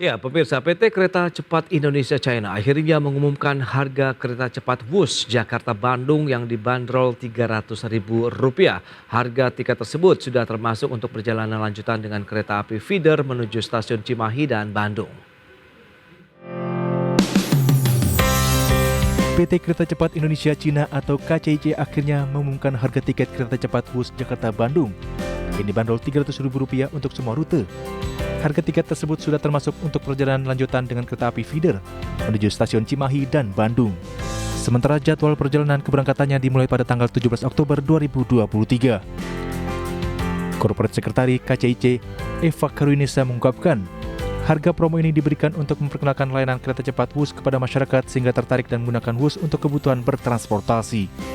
Ya, pemirsa, PT Kereta Cepat Indonesia China akhirnya mengumumkan harga kereta cepat Wus Jakarta-Bandung yang dibanderol Rp300.000. Harga tiket tersebut sudah termasuk untuk perjalanan lanjutan dengan kereta api feeder menuju stasiun Cimahi dan Bandung. PT Kereta Cepat Indonesia Cina atau KCIC akhirnya mengumumkan harga tiket kereta cepat Wus Jakarta-Bandung yang dibanderol Rp300.000 untuk semua rute. Harga tiket tersebut sudah termasuk untuk perjalanan lanjutan dengan kereta api feeder menuju stasiun Cimahi dan Bandung. Sementara jadwal perjalanan keberangkatannya dimulai pada tanggal 17 Oktober 2023. Korporat Sekretari KCIC, Eva Karunisa mengungkapkan, harga promo ini diberikan untuk memperkenalkan layanan kereta cepat Wus kepada masyarakat sehingga tertarik dan menggunakan Wus untuk kebutuhan bertransportasi.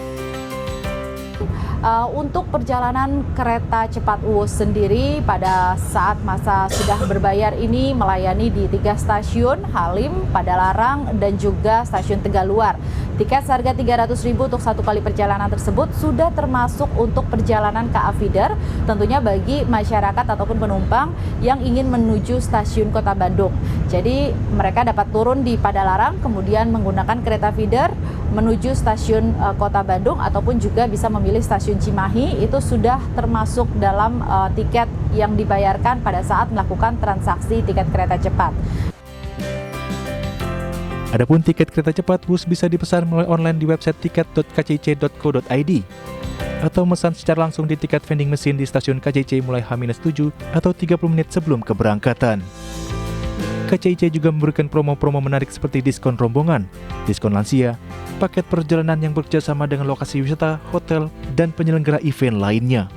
Untuk perjalanan kereta cepat Wus sendiri pada saat masa sudah berbayar ini melayani di 3 stasiun, Halim, Padalarang, dan juga stasiun Tegaluar. Tiket seharga Rp300.000 untuk satu kali perjalanan tersebut sudah termasuk untuk perjalanan KA Feeder, tentunya bagi masyarakat ataupun penumpang yang ingin menuju stasiun Kota Bandung. Jadi mereka dapat turun di Padalarang, kemudian menggunakan kereta feeder menuju stasiun Kota Bandung ataupun juga bisa memilih stasiun Cimahi. Itu sudah termasuk dalam tiket yang dibayarkan pada saat melakukan transaksi tiket kereta cepat. Adapun tiket kereta cepat Wus bisa dipesan melalui online di website tiket.kcic.co.id atau memesan secara langsung di tiket vending mesin di stasiun KCIC mulai H-7 atau 30 menit sebelum keberangkatan. KCIC juga memberikan promo-promo menarik seperti diskon rombongan, diskon lansia, paket perjalanan yang bekerjasama dengan lokasi wisata, hotel, dan penyelenggara event lainnya.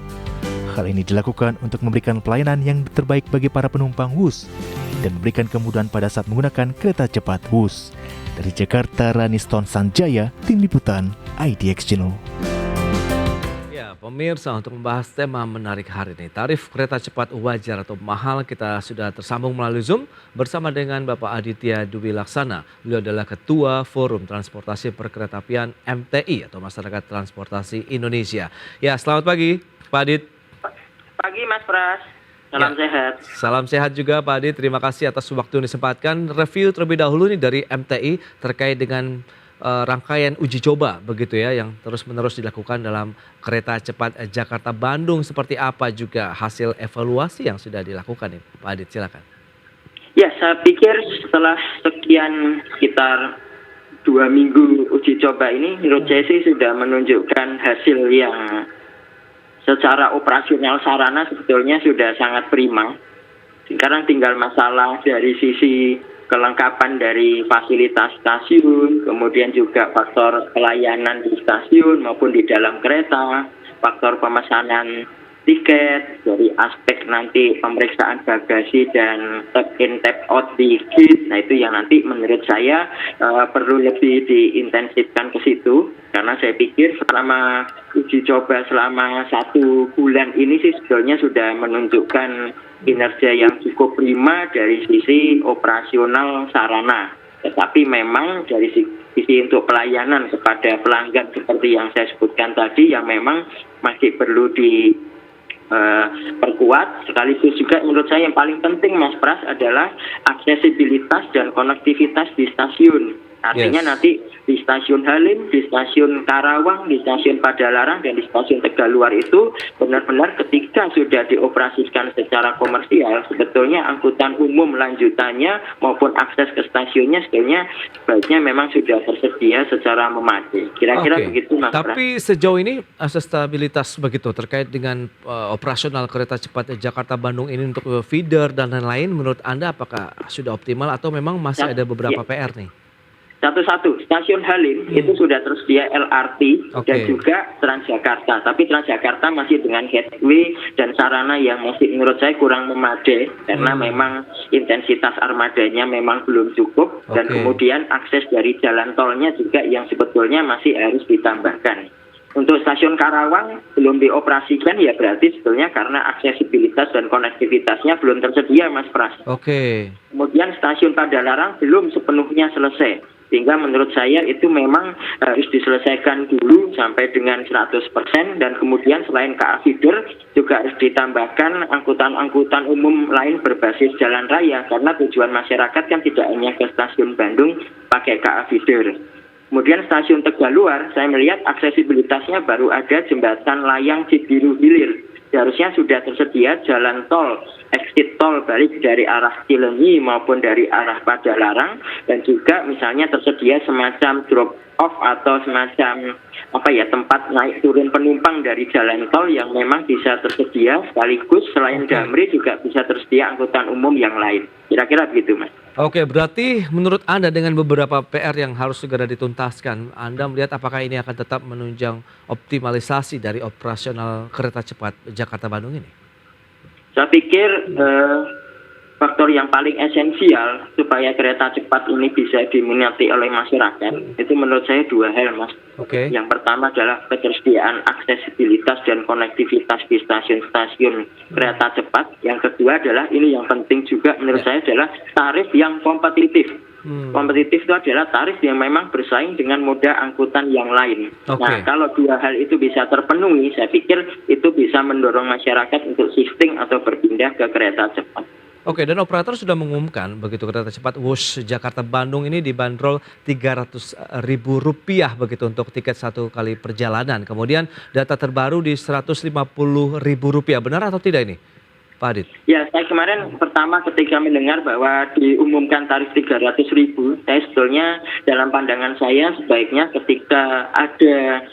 Hal ini dilakukan untuk memberikan pelayanan yang terbaik bagi para penumpang Wus dan memberikan kemudahan pada saat menggunakan kereta cepat Wus. Dari Jakarta, Raniston Sanjaya, Tim Liputan, IDX Channel. Pemirsa, untuk membahas tema menarik hari ini, tarif kereta cepat wajar atau mahal, kita sudah tersambung melalui Zoom bersama dengan Bapak Aditya Dwi Laksana. Beliau adalah Ketua Forum Transportasi Perkeretaapian MTI atau Masyarakat Transportasi Indonesia. Ya, selamat pagi Pak Adit. Pagi Mas Pras, salam sehat. Salam sehat juga Pak Adit, terima kasih atas waktu yang disempatkan. Review terlebih dahulu nih dari MTI terkait dengan rangkaian uji coba begitu ya yang terus-menerus dilakukan dalam kereta cepat Jakarta-Bandung. Seperti apa juga hasil evaluasi yang sudah dilakukan nih Pak Adit, silakan. Ya, saya pikir setelah sekitar 2 minggu uji coba ini, menurut saya sih sudah menunjukkan hasil yang secara operasional sarana sebetulnya sudah sangat prima. Sekarang tinggal masalah dari sisi kelengkapan dari fasilitas stasiun, kemudian juga faktor pelayanan di stasiun maupun di dalam kereta, faktor pemesanan tiket, dari aspek nanti pemeriksaan bagasi dan tap in tap out di gate. Nah, itu yang nanti menurut saya perlu lebih diintensifkan ke situ, karena saya pikir selama uji coba selama 1 bulan ini sih sebetulnya sudah menunjukkan kinerja yang cukup prima dari sisi operasional sarana. Tetapi memang dari sisi untuk pelayanan kepada pelanggan seperti yang saya sebutkan tadi, yang memang masih perlu perkuat. Sekaligus juga menurut saya yang paling penting Mas Pras adalah aksesibilitas dan konektivitas di stasiun. Artinya nanti di stasiun Halim, di stasiun Karawang, di stasiun Padalarang, dan di stasiun Tegaluar itu benar-benar ketika sudah dioperasikan secara komersial, sebetulnya angkutan umum lanjutannya maupun akses ke stasiunnya sebaiknya memang sudah tersedia secara memadai. Kira-kira begitu Mas Pras. Tapi sejauh ini stabilitas begitu terkait dengan operasional kereta cepat Jakarta-Bandung ini untuk feeder dan lain-lain, menurut Anda apakah sudah optimal atau memang masih ada beberapa PR nih? Satu-satu, stasiun Halim itu sudah tersedia LRT dan juga Transjakarta. Tapi Transjakarta masih dengan headway dan sarana yang masih menurut saya kurang memadai, karena memang intensitas armadanya memang belum cukup. Dan kemudian akses dari jalan tolnya juga yang sebetulnya masih harus ditambahkan. Untuk stasiun Karawang belum dioperasikan, ya berarti sebetulnya karena aksesibilitas dan konektivitasnya belum tersedia Mas Pras. Kemudian stasiun Padalarang belum sepenuhnya selesai. Sehingga menurut saya itu memang harus diselesaikan dulu sampai dengan 100%, dan kemudian selain KA feeder juga harus ditambahkan angkutan-angkutan umum lain berbasis jalan raya, karena tujuan masyarakat kan tidak hanya ke stasiun Bandung pakai KA feeder. Kemudian stasiun Tegaluar, saya melihat aksesibilitasnya baru ada jembatan layang Cibiru Hilir. Seharusnya sudah tersedia jalan tol, exit tol balik dari arah Cileunyi maupun dari arah Padalarang, dan juga misalnya tersedia semacam drop off atau semacam tempat naik turun penumpang dari jalan tol yang memang bisa tersedia, sekaligus selain Damri juga bisa tersedia angkutan umum yang lain. Kira-kira begitu, Mas. Oke, berarti menurut Anda dengan beberapa PR yang harus segera dituntaskan, Anda melihat apakah ini akan tetap menunjang optimalisasi dari operasional kereta cepat Jakarta-Bandung ini? Saya pikir faktor yang paling esensial supaya kereta cepat ini bisa diminati oleh masyarakat, itu menurut saya dua hal, Mas. Oke. Yang pertama adalah ketersediaan aksesibilitas dan konektivitas di stasiun-stasiun kereta cepat. Yang kedua adalah, ini yang penting juga menurut saya, adalah tarif yang kompetitif. Kompetitif itu adalah tarif yang memang bersaing dengan moda angkutan yang lain. Nah, kalau dua hal itu bisa terpenuhi, saya pikir itu bisa mendorong masyarakat untuk shifting atau berpindah ke kereta cepat. Oke, dan operator sudah mengumumkan begitu kereta cepat Wush Jakarta-Bandung ini dibanderol Rp300.000 begitu untuk tiket satu kali perjalanan. Kemudian data terbaru di Rp150.000. Benar atau tidak ini, Pak Adit? Ya, saya kemarin pertama ketika mendengar bahwa diumumkan tarif 300.000, saya sebetulnya dalam pandangan saya sebaiknya ketika ada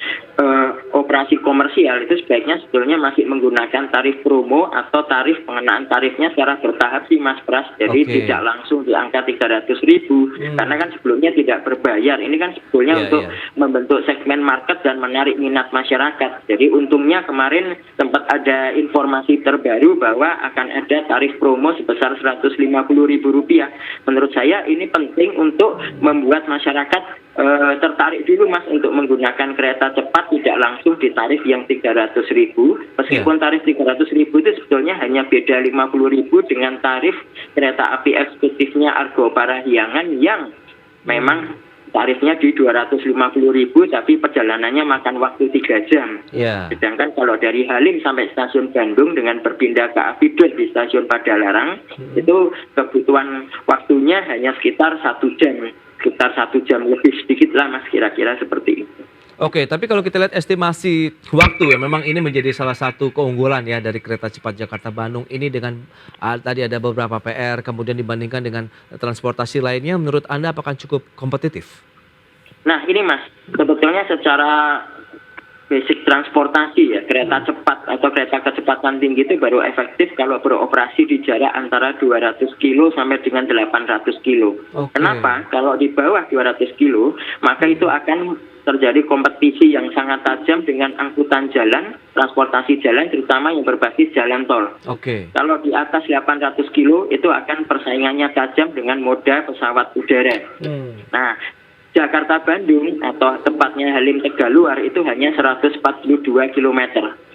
operasi komersial itu sebaiknya sebetulnya masih menggunakan tarif promo atau tarif pengenaan tarifnya secara bertahap sih, Mas Pras. Jadi tidak langsung di angka 300.000 karena kan sebelumnya tidak berbayar. Ini kan sebetulnya untuk membentuk segmen market dan menarik minat masyarakat. Jadi untungnya kemarin sempat ada informasi terbaru bahwa akan ada tarif promo sebesar Rp150.000. Menurut saya ini penting untuk membuat masyarakat tertarik dulu, Mas, untuk menggunakan kereta cepat, tidak langsung di tarif yang 300.000. Meskipun tarif 300.000 itu sebetulnya hanya beda 50.000 dengan tarif kereta api eksekutifnya Argo Parahyangan yang memang tarifnya di 250.000 tapi perjalanannya makan waktu 3 jam. Sedangkan kalau dari Halim sampai stasiun Bandung dengan berpindah ke feeder di stasiun Padalarang itu kebutuhan waktunya hanya sekitar 1 jam. Sekitar 1 jam lebih sedikit lah, Mas, kira-kira seperti itu. Oke, tapi kalau kita lihat estimasi waktu ya, memang ini menjadi salah satu keunggulan ya dari kereta cepat Jakarta-Bandung ini dengan tadi ada beberapa PR, kemudian dibandingkan dengan transportasi lainnya, menurut Anda apakah cukup kompetitif? Nah ini, Mas, sebetulnya secara basic transportasi ya, kereta cepat atau kereta kecepatan tinggi itu baru efektif kalau beroperasi di jarak antara 200 kilo sampai dengan 800 kilo. Kenapa? Kalau di bawah 200 kilo, maka itu akan terjadi kompetisi yang sangat tajam dengan angkutan jalan, transportasi jalan, terutama yang berbasis jalan tol. Kalau di atas 800 kilo, itu akan persaingannya tajam dengan moda pesawat udara. Nah, Jakarta-Bandung atau tepatnya Halim Tegaluar itu hanya 142 km.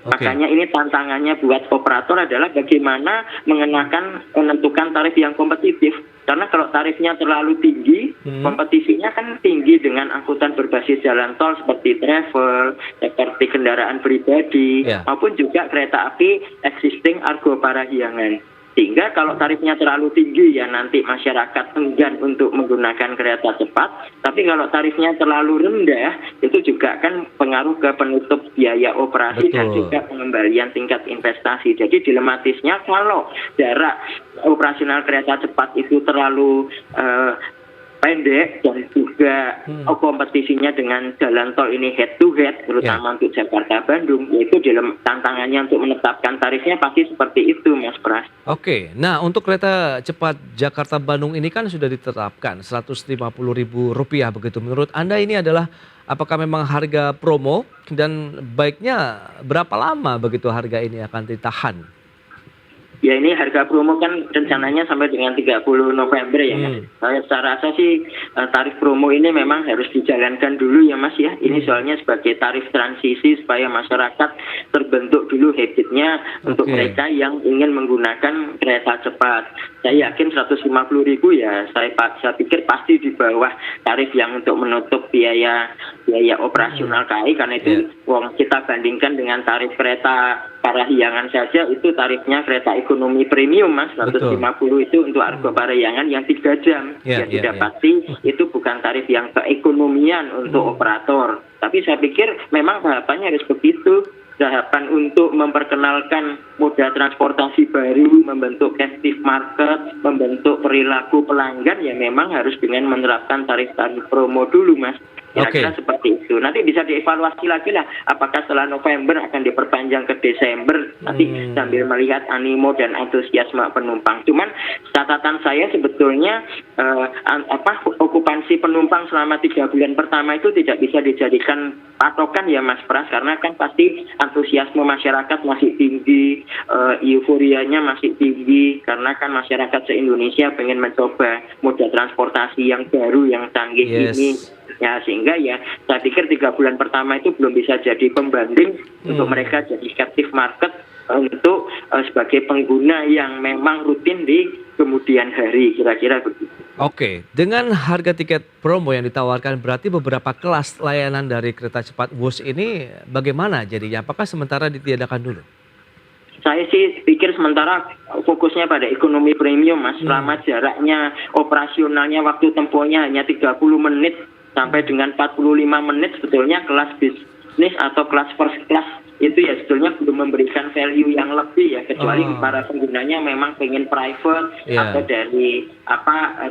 Makanya ini tantangannya buat operator adalah bagaimana menentukan tarif yang kompetitif. Karena kalau tarifnya terlalu tinggi, kompetisinya kan tinggi dengan angkutan berbasis jalan tol seperti travel, seperti kendaraan pribadi, maupun juga kereta api existing Argo Parahyangan. Sehingga kalau tarifnya terlalu tinggi ya nanti masyarakat enggan untuk menggunakan kereta cepat. Tapi kalau tarifnya terlalu rendah itu juga kan pengaruh ke penutup biaya operasi dan juga pengembalian tingkat investasi. Jadi dilematisnya kalau jarak operasional kereta cepat itu terlalu pendek dan juga kompetisinya dengan jalan tol ini head to head, terutama untuk Jakarta-Bandung, yaitu tantangannya untuk menetapkan tarifnya pasti seperti itu, Mas Pras. Nah untuk kereta cepat Jakarta-Bandung ini kan sudah ditetapkan Rp150.000 begitu. Menurut Anda ini adalah apakah memang harga promo dan baiknya berapa lama begitu harga ini akan ditahan? Ya ini harga promo kan rencananya sampai dengan 30 November ya Mas. Saya rasa sih tarif promo ini memang harus dijalankan dulu ya Mas ya. Ini soalnya sebagai tarif transisi supaya masyarakat terbentuk dulu habitnya untuk mereka yang ingin menggunakan kereta cepat. Saya yakin 150.000 ya saya pikir pasti di bawah tarif yang untuk menutup biaya operasional KAI, karena itu kita bandingkan dengan tarif kereta Parahyangan saja itu tarifnya kereta ekonomi premium Mas, 150 itu untuk Argo Parahyangan yang 3 jam. Sudah pasti itu bukan tarif yang keekonomian untuk operator. Tapi saya pikir memang tahapannya harus begitu. Tahapan untuk memperkenalkan moda transportasi baru, membentuk captive market, membentuk perilaku pelanggan, ya memang harus dengan menerapkan tarif-tarif promo dulu Mas. Kira-kira seperti itu. Nanti bisa dievaluasi lagi lah apakah setelah November akan diperpanjang ke Desember, nanti sambil melihat animo dan antusiasme penumpang. Cuman catatan saya sebetulnya okupansi penumpang selama 3 bulan pertama itu tidak bisa dijadikan patokan ya Mas Pras, karena kan pasti antusiasme masyarakat masih tinggi, euforianya masih tinggi, karena kan masyarakat se-Indonesia pengen mencoba moda transportasi yang baru, yang canggih ini. Ya, sehingga ya saya pikir 3 bulan pertama itu belum bisa jadi pembanding untuk mereka jadi captive market untuk sebagai pengguna yang memang rutin di kemudian hari, kira-kira begitu. Oke, dengan harga tiket promo yang ditawarkan berarti beberapa kelas layanan dari kereta cepat WUS ini bagaimana jadinya? Apakah sementara ditiadakan dulu? Saya sih pikir sementara fokusnya pada ekonomi premium Mas, selama jaraknya operasionalnya waktu tempuhnya hanya 30 menit sampai dengan 45 menit, sebetulnya kelas bisnis atau kelas first class itu ya sebetulnya belum memberikan value yang lebih ya, kecuali para penggunanya memang pengen private atau dari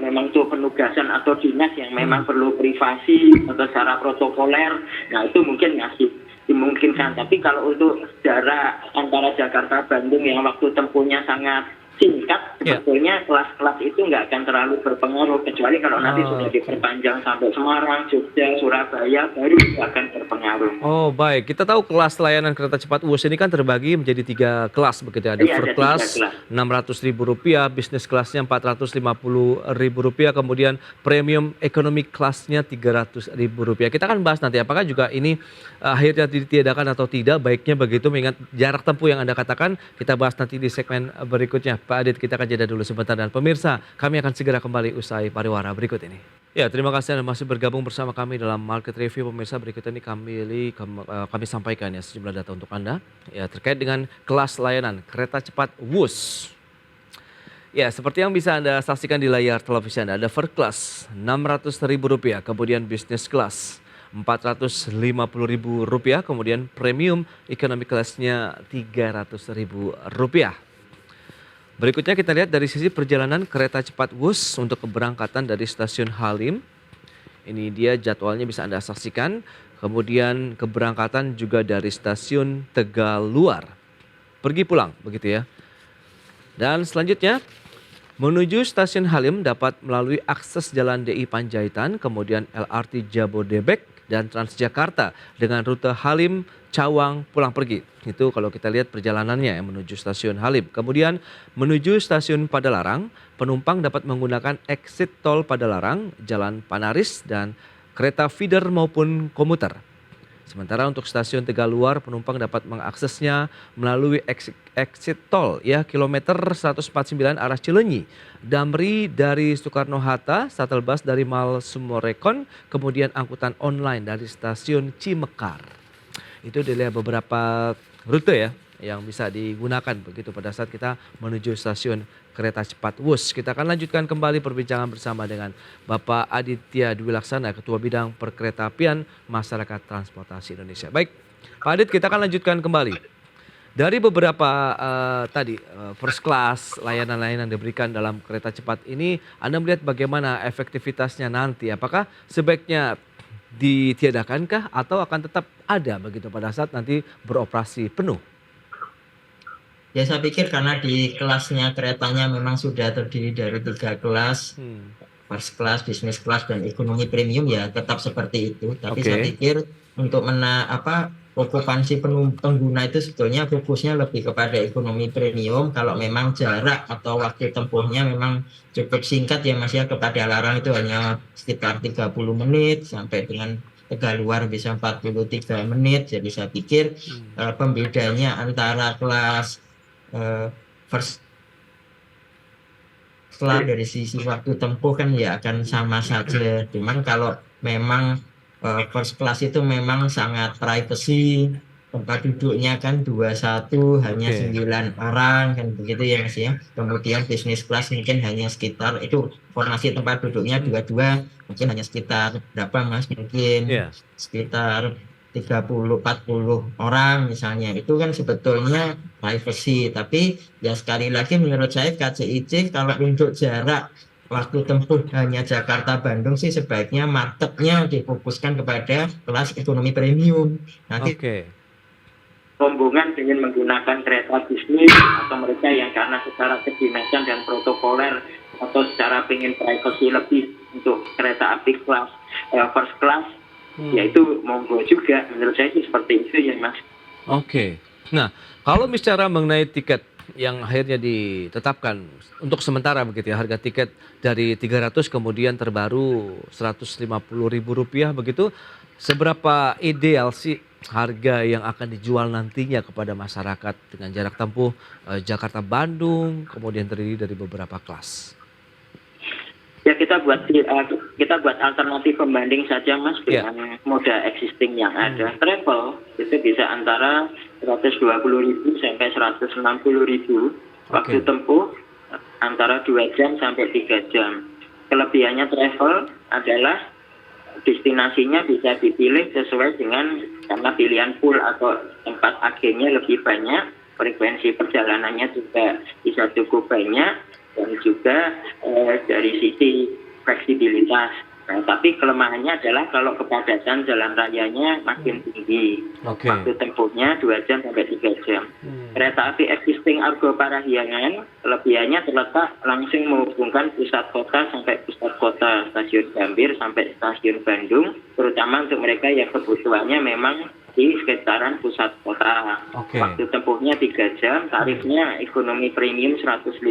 memang itu penugasan atau dinas yang memang perlu privasi atau secara protokoler. Nah itu mungkin masih dimungkinkan, tapi kalau untuk jarak antara Jakarta Bandung yang waktu tempuhnya sangat singkat, sebetulnya kelas-kelas itu nggak akan terlalu berpengaruh, kecuali kalau nanti sudah diperpanjang sampai Semarang, Jogja, Surabaya, baru akan berpengaruh. Oh baik, kita tahu kelas layanan kereta cepat WUS ini kan terbagi menjadi 3 kelas begitu. Ada first class Rp600.000, business kelasnya Rp450.000, kemudian premium economic kelasnya Rp300.000. Kita akan bahas nanti apakah juga ini akhirnya ditiadakan atau tidak, baiknya begitu mengingat jarak tempuh yang Anda katakan. Kita bahas nanti di segmen berikutnya. Pak Adit, kita akan jeda dulu sebentar, dan pemirsa, kami akan segera kembali usai pariwara berikut ini. Ya, terima kasih Anda masih bergabung bersama kami dalam Market Review. Pemirsa, berikut ini kami sampaikan ya sejumlah data untuk Anda ya terkait dengan kelas layanan kereta cepat WUS. Ya, seperti yang bisa Anda saksikan di layar televisi Anda, ada first class Rp600.000, kemudian business class Rp450.000, kemudian premium economy class-nya Rp300.000. Berikutnya kita lihat dari sisi perjalanan kereta cepat WUS untuk keberangkatan dari stasiun Halim. Ini dia jadwalnya bisa Anda saksikan. Kemudian keberangkatan juga dari stasiun Tegaluar. Pergi pulang begitu ya. Dan selanjutnya menuju stasiun Halim dapat melalui akses Jalan DI Panjaitan, kemudian LRT Jabodebek dan Transjakarta dengan rute Halim Cawang pulang pergi. Itu kalau kita lihat perjalanannya yang menuju stasiun Halim. Kemudian menuju stasiun Padalarang, penumpang dapat menggunakan exit tol Padalarang, Jalan Panaris, dan kereta feeder maupun komuter. Sementara untuk stasiun Tegaluar, penumpang dapat mengaksesnya melalui exit tol ya, kilometer 149 arah Cileunyi, Damri dari Soekarno-Hatta, shuttle bus dari Mall Sumorekon, kemudian angkutan online dari stasiun Cimekar. Itu dilihat beberapa rute ya yang bisa digunakan begitu pada saat kita menuju stasiun kereta cepat WUS. Kita akan lanjutkan kembali perbincangan bersama dengan Bapak Aditya Dwi Laksana, Ketua Bidang Perkeretaapian Masyarakat Transportasi Indonesia. Baik, Pak Adit, kita akan lanjutkan kembali. Dari beberapa first class, layanan-layanan yang diberikan dalam kereta cepat ini, Anda melihat bagaimana efektivitasnya nanti? Apakah sebaiknya ditiadakankah atau akan tetap ada begitu pada saat nanti beroperasi penuh? Ya, saya pikir karena di kelasnya keretanya memang sudah terdiri dari 3 kelas, first class, business class, dan ekonomi premium, ya tetap seperti itu. Tapi saya pikir untuk okupansi pengguna itu sebetulnya fokusnya lebih kepada ekonomi premium. Kalau memang jarak atau waktu tempuhnya memang cukup singkat ya Mas ya, ke Padalarang itu hanya sekitar 30 menit sampai dengan Tegaluar bisa 43 menit. Jadi saya pikir pembedanya antara kelas first class dari sisi waktu tempuh kan ya akan sama saja. Cuman kalau memang first class itu memang sangat privacy, tempat duduknya kan 21 hanya Oke. 9 orang kan begitu ya Mas ya. Kemudian business class mungkin hanya sekitar itu formasi tempat duduknya 22 mungkin hanya sekitar berapa Mas, mungkin Iya. sekitar 30-40 orang misalnya. Itu kan sebetulnya privacy, tapi ya sekali lagi menurut saya KCIC kalau untuk jarak waktu tempuh hanya Jakarta Bandung sih sebaiknya marketnya difokuskan kepada kelas ekonomi premium. Nanti Oke. rombongan ingin menggunakan kereta bisnis atau mereka yang karena secara kedinasan dan protokoler atau secara pengen privacy lebih untuk kereta api kelas first class, yaitu monggo juga. Menurut saya sih seperti itu ya Mas. Oke. Nah, kalau bicara mengenai tiket yang akhirnya ditetapkan untuk sementara begitu ya, harga tiket dari 300 kemudian terbaru Rp150.000 begitu, seberapa ideal sih harga yang akan dijual nantinya kepada masyarakat dengan jarak tempuh Jakarta Bandung kemudian terdiri dari beberapa kelas? Ya kita buat alternatif pembanding saja Mas dengan moda existing yang ada. Travel itu bisa antara 120.000 sampai 160.000. Waktu tempuh antara 2 jam sampai 3 jam. Kelebihannya travel adalah destinasinya bisa dipilih sesuai dengan karena pilihan pool atau tempat agennya lebih banyak, frekuensi perjalanannya juga bisa cukup banyak, dan juga dari sisi fleksibilitas. Nah, tapi kelemahannya adalah kalau kepadatan jalan rayanya makin tinggi. Waktu tempuhnya 2 jam sampai 3 jam. Kereta api existing Argo Parahyangan, kelebihannya terletak langsung menghubungkan pusat kota sampai pusat kota, stasiun Gambir sampai stasiun Bandung, terutama untuk mereka yang kebutuhannya memang di sekitaran pusat kota. Waktu tempuhnya 3 jam, tarifnya ekonomi premium 150.000,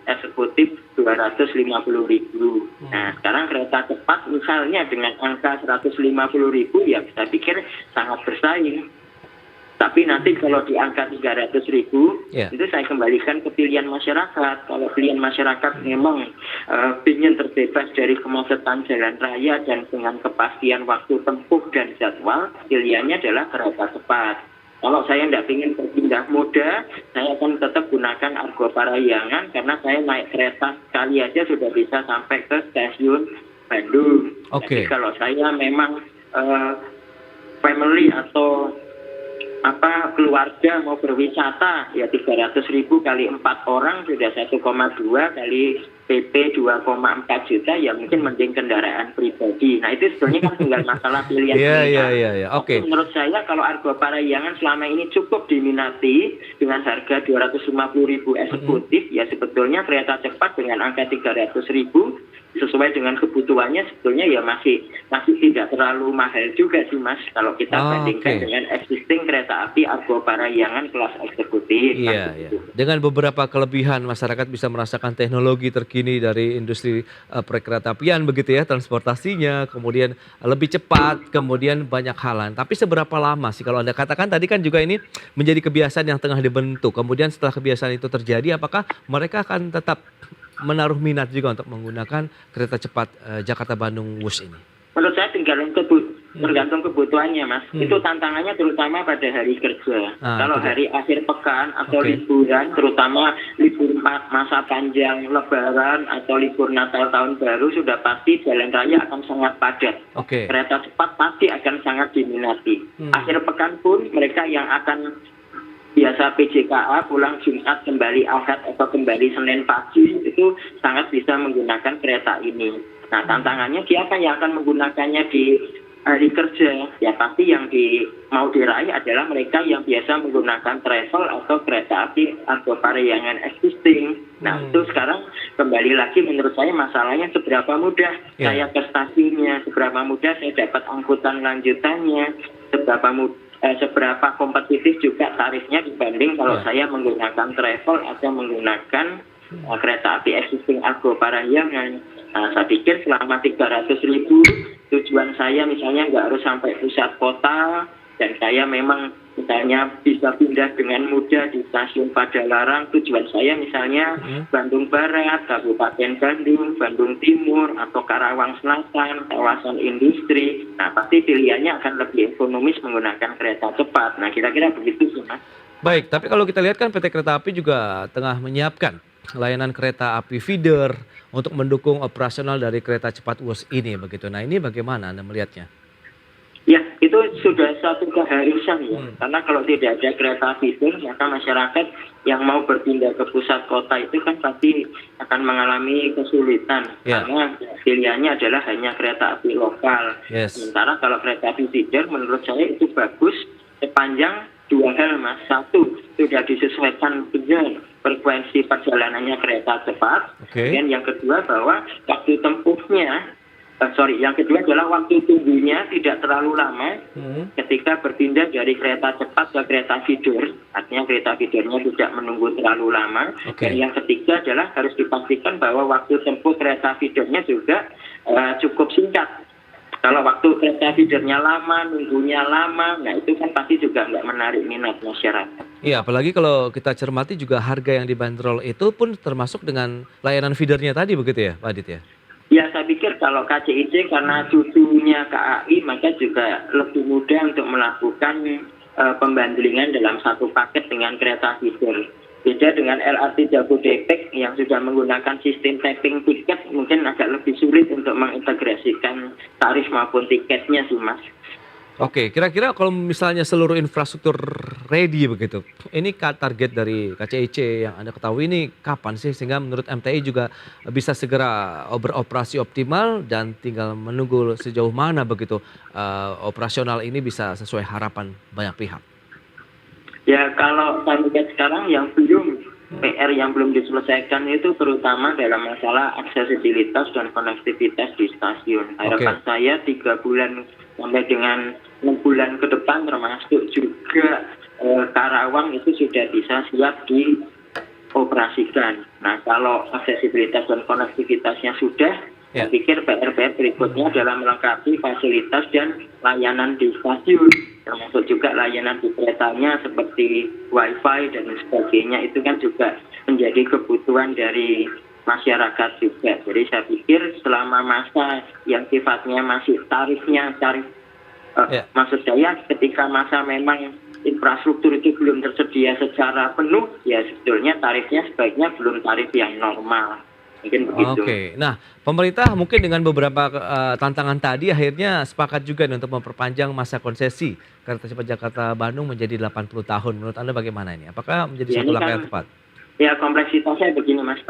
eksekutif 250.000. Nah, sekarang kereta cepat misalnya dengan angka 150.000 ya saya pikir sangat bersaing. Tapi nanti kalau di angka 300.000 itu saya kembalikan ke pilihan masyarakat. Kalau pilihan masyarakat memang ingin terbebas dari kemacetan jalan raya dan dengan kepastian waktu tempuh dan jadwal, pilihannya adalah kereta cepat. Kalau saya tidak ingin berpindah moda, saya akan tetap gunakan Argo Parahyangan karena saya naik kereta sekali aja sudah bisa sampai ke stasiun Bandung. Jadi kalau saya memang family atau keluarga mau berwisata ya 300.000 kali 4 orang sudah 1,2 kali PP 2,4 juta ya mungkin mending kendaraan pribadi. Nah itu sebenarnya kan tinggal masalah pilihan. Menurut saya kalau Argo Parahyangan selama ini cukup diminati dengan harga 250.000 eksekutif ya sebetulnya kereta cepat dengan angka 300.000 sesuai dengan kebutuhannya sebetulnya ya masih tidak terlalu mahal juga sih Mas kalau kita bandingkan dengan existing kereta api Argo Parahyangan kelas eksekutif. Dengan beberapa kelebihan masyarakat bisa merasakan teknologi terkini dari industri perkeretaapian begitu ya, transportasinya kemudian lebih cepat, kemudian banyak halan. Tapi seberapa lama sih kalau Anda katakan tadi kan juga ini menjadi kebiasaan yang tengah dibentuk. Kemudian setelah kebiasaan itu terjadi apakah mereka akan tetap menaruh minat juga untuk menggunakan kereta cepat Jakarta Bandung Wush ini? Menurut saya tergantung kebutuhannya Mas. Itu tantangannya terutama pada hari kerja. Kalau hari akhir pekan atau liburan, terutama libur masa panjang Lebaran atau libur Natal Tahun Baru sudah pasti jalan raya akan sangat padat. Kereta cepat pasti akan sangat diminati. Akhir pekan pun mereka yang akan biasa PJKA pulang Jumat kembali Ahad atau kembali Senin pagi itu sangat bisa menggunakan kereta ini. Nah tantangannya siapa yang akan menggunakannya di hari kerja? Ya pasti yang mau diraih adalah mereka yang biasa menggunakan travel atau kereta api Argo Parahyangan existing. Nah itu sekarang kembali lagi menurut saya masalahnya seberapa mudah saya ke stasiunnya, seberapa mudah saya dapat angkutan lanjutannya. seberapa kompetitif juga tarifnya dibanding kalau Ya. saya menggunakan travel atau menggunakan kereta api existing Argo Parahyangan. Nah, saya pikir selama 300.000 tujuan saya misalnya nggak harus sampai pusat kota, dan saya memang misalnya bisa pindah dengan mudah di stasiun Padalarang. Tujuan saya misalnya Bandung Barat, Kabupaten Bandung, Bandung Timur, atau Karawang Selatan, kawasan industri. Nah, pasti pilihannya akan lebih ekonomis menggunakan kereta cepat. Nah, kira-kira begitu sih, Mas. Baik, tapi kalau kita lihat kan PT Kereta Api juga tengah menyiapkan layanan kereta api feeder untuk mendukung operasional dari kereta cepat WUS ini begitu. Nah, ini bagaimana Anda melihatnya? Ya, itu sudah satu keharusan ya. Karena kalau tidak ada kereta feeder, maka masyarakat yang mau berpindah ke pusat kota itu kan pasti akan mengalami kesulitan. Ya. Karena pilihannya adalah hanya kereta api lokal. Yes. Sementara kalau kereta api feeder menurut saya itu bagus sepanjang dua hal, Mas. Satu, sudah disesuaikan dengan frekuensi perjalanannya kereta cepat. Oke. Dan yang kedua bahwa waktu tempuhnya yang kedua adalah waktu tunggunya tidak terlalu lama ketika berpindah dari kereta cepat ke kereta feeder. Artinya kereta feedernya tidak menunggu terlalu lama. Oke. Dan yang ketiga adalah harus dipastikan bahwa waktu tempuh kereta feedernya juga cukup singkat. Kalau waktu kereta feedernya lama, nunggunya lama, nah itu kan pasti juga nggak menarik minat masyarakat. Iya, apalagi kalau kita cermati juga harga yang dibanderol itu pun termasuk dengan layanan feedernya tadi begitu ya, Pak Adit ya? Ya, saya pikir kalau KCIC karena cucunya KAI maka juga lebih mudah untuk melakukan pembandlingan dalam satu paket dengan kereta feeder. Beda dengan LRT Jabodebek yang sudah menggunakan sistem tapping tiket, mungkin agak lebih sulit untuk mengintegrasikan tarif maupun tiketnya sih, Mas. Oke, kira-kira kalau misalnya seluruh infrastruktur ready begitu, ini target dari KCIC yang Anda ketahui ini kapan sih sehingga menurut MTI juga bisa segera beroperasi optimal dan tinggal menunggu sejauh mana begitu operasional ini bisa sesuai harapan banyak pihak. Ya, kalau saya lihat sekarang yang PR yang belum diselesaikan itu terutama dalam masalah aksesibilitas dan konektivitas di stasiun. Harapan saya 3 bulan sampai dengan 6 bulan ke depan termasuk juga Karawang itu sudah bisa siap dioperasikan. Nah, kalau aksesibilitas dan konektivitasnya sudah, saya pikir PR berikutnya adalah melengkapi fasilitas dan layanan di stasiun, termasuk juga layanan di keretanya seperti wifi dan sebagainya. Itu kan juga menjadi kebutuhan dari masyarakat juga. Jadi saya pikir selama masa yang sifatnya masih maksud saya ketika masa memang infrastruktur itu belum tersedia secara penuh, ya sebetulnya tarifnya sebaiknya belum tarif yang normal. Mungkin begitu. Oke, nah pemerintah mungkin dengan beberapa tantangan tadi akhirnya sepakat juga nih untuk memperpanjang masa konsesi kereta cepat Jakarta-Bandung menjadi 80 tahun. Menurut Anda bagaimana ini? Apakah menjadi satu langkah yang tepat? Ya, kompleksitasnya begini, Mas.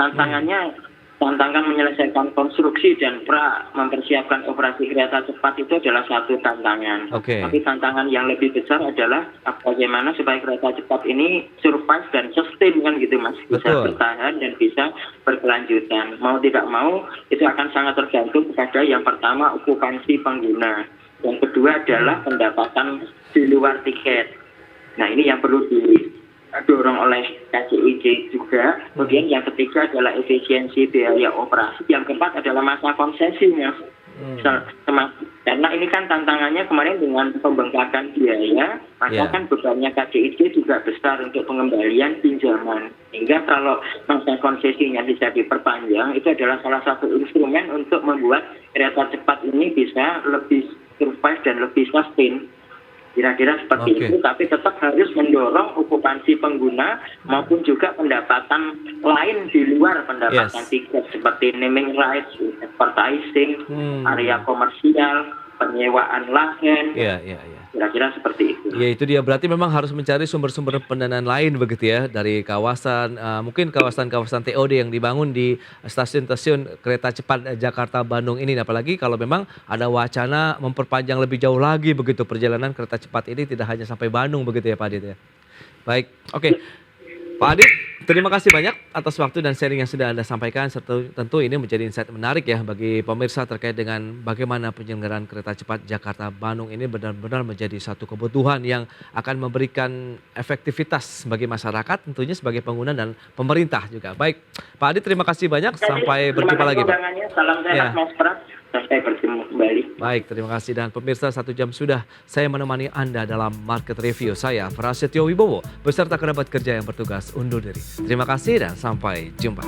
Tantangan menyelesaikan konstruksi dan mempersiapkan operasi kereta cepat itu adalah satu tantangan. Oke. Tapi tantangan yang lebih besar adalah bagaimana supaya kereta cepat ini survive dan sustain kan gitu, Mas. Bisa bertahan dan bisa berkelanjutan. Mau tidak mau itu akan sangat tergantung kepada yang pertama okupansi pengguna. Yang kedua adalah pendapatan di luar tiket. Nah, ini yang perlu didorong oleh KCIC juga. Kemudian yang ketiga adalah efisiensi biaya operasi. Yang keempat adalah masa konsesinya. Karena ini kan tantangannya kemarin dengan pembengkakan biaya, maka kan bebannya KCIC juga besar untuk pengembalian pinjaman. Hingga kalau masa konsesinya bisa diperpanjang, itu adalah salah satu instrumen untuk membuat kereta cepat ini bisa lebih survive dan lebih sustain. Kira-kira seperti itu, tapi tetap harus mendorong okupansi pengguna maupun juga pendapatan lain di luar pendapatan tiket seperti naming rights, advertising, area komersial, penyewaan lahan. Kira-kira seperti itu. Ya, itu dia, berarti memang harus mencari sumber-sumber pendanaan lain begitu ya dari kawasan mungkin kawasan-kawasan TOD yang dibangun di stasiun-stasiun kereta cepat Jakarta-Bandung ini. Apalagi kalau memang ada wacana memperpanjang lebih jauh lagi begitu perjalanan kereta cepat ini tidak hanya sampai Bandung begitu ya Pak Adit ya. Baik, oke. Pak Adit, terima kasih banyak atas waktu dan sharing yang sudah Anda sampaikan. Serta tentu ini menjadi insight menarik ya bagi pemirsa terkait dengan bagaimana penyelenggaraan kereta cepat Jakarta-Bandung ini benar-benar menjadi satu kebutuhan yang akan memberikan efektivitas bagi masyarakat, tentunya sebagai pengguna dan pemerintah juga. Baik, Pak Adit, terima kasih banyak. Sampai berjumpa lagi, Pak. Salam sehat, Ya. Mas Pras. Sampai bertemu kembali. Baik, terima kasih. Dan pemirsa, 1 jam sudah saya menemani Anda dalam Market Review. Saya Prasetyo Wibowo, beserta kerabat kerja yang bertugas undur diri. Terima kasih dan sampai jumpa.